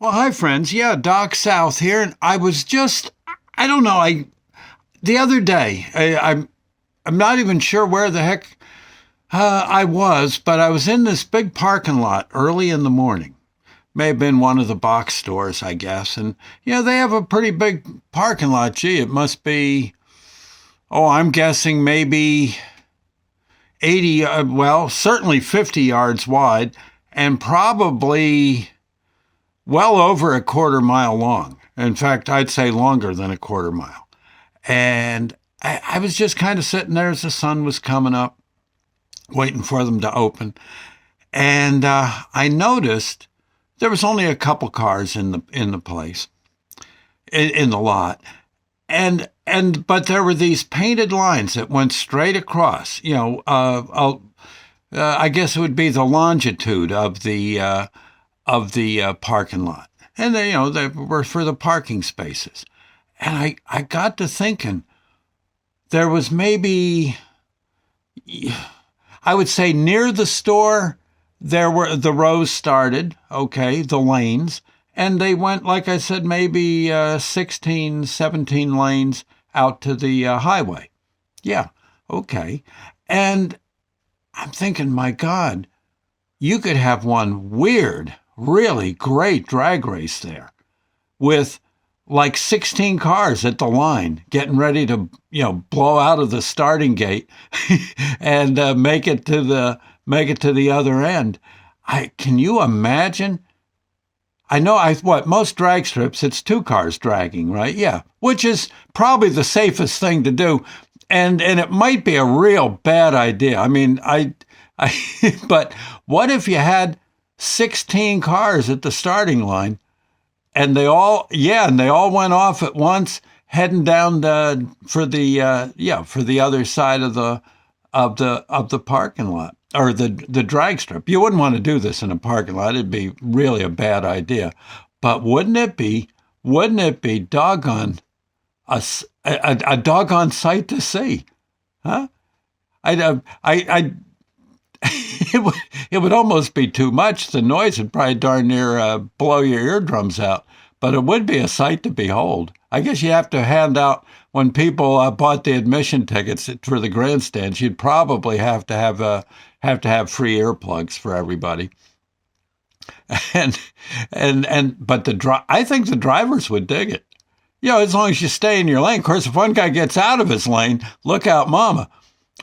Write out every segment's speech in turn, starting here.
Well, hi friends. Yeah, Doc South here, and I was just, I don't know, the other day, I'm not even sure where the heck I was, but I was in this big parking lot early in the morning. May have been one of the box stores, I guess, and they have a pretty big parking lot. Gee, it must be, I'm guessing maybe 80, well, certainly 50 yards wide, and probably well over a quarter mile long. In fact, I'd say longer than a quarter mile. And I was just kind of sitting there as the sun was coming up, waiting for them to open. And I noticed there was only a couple cars in the place, in the lot. But there were these painted lines that went straight across. I guess it would be the longitude of the parking lot, and they were for the parking spaces. And I got to thinking, there was maybe, I would say, near the store, there were the rows started, okay, the lanes, and they went, like I said, maybe 16, 17 lanes out to the highway. Yeah, okay. And I'm thinking, my God, you could have one weird, really great drag race there with like 16 cars at the line getting ready to, blow out of the starting gate and make it to the other end. Can you imagine? I know most drag strips, it's two cars dragging, right? Yeah, which is probably the safest thing to do. And it might be a real bad idea. I mean, but what if you had 16 cars at the starting line, and they all went off at once, heading down for the other side of the parking lot, or the drag strip. You wouldn't want to do this in a parking lot. It'd be really a bad idea. But wouldn't it be doggone a doggone sight to see, huh? I it would almost be too much. The noise would probably darn near blow your eardrums out, but it would be a sight to behold. I guess you have to hand out, when people bought the admission tickets for the grandstands, you'd probably have free earplugs for everybody. And but I think the drivers would dig it. As long as you stay in your lane. Of course, if one guy gets out of his lane, look out, mama.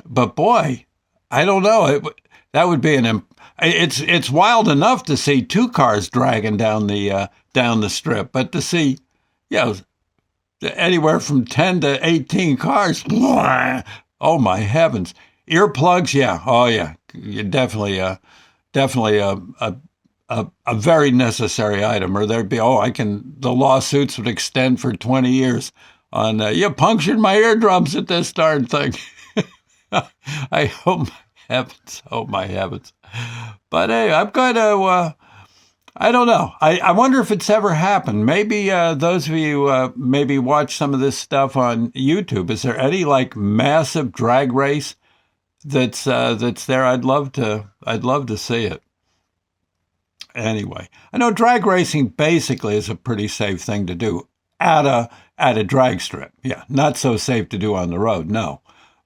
But boy, I don't know. That would be it's wild enough to see two cars dragging down the strip, but to see, anywhere from 10 to 18 cars, oh my heavens! Earplugs, yeah, oh yeah, you definitely a very necessary item, or there'd be the lawsuits would extend for 20 years on you punctured my eardrums at this darn thing. I hope. Heavens, oh my heavens. But hey, I'm going to, I don't know. I wonder if it's ever happened. Maybe those of you maybe watch some of this stuff on YouTube. Is there any like massive drag race that's there? I'd love to see it. Anyway, I know drag racing basically is a pretty safe thing to do at a drag strip. Yeah, not so safe to do on the road, no.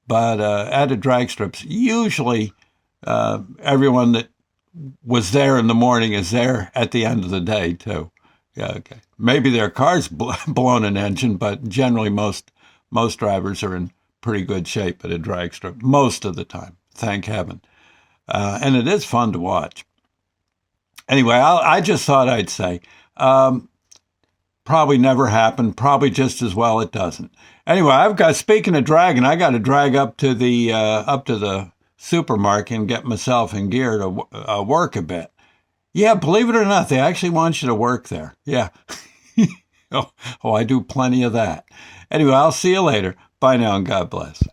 But at a drag strips, usually everyone that was there in the morning is there at the end of the day too. Yeah, okay. Maybe their car's blown an engine, but generally most drivers are in pretty good shape at a drag strip most of the time. Thank heaven, and it is fun to watch. Anyway, I just thought I'd say. Probably never happened. Probably just as well it doesn't. Anyway, speaking of dragging, I got to drag up to the supermarket and get myself in gear to work a bit. Yeah, believe it or not, they actually want you to work there. Yeah. I do plenty of that. Anyway, I'll see you later. Bye now, and God bless.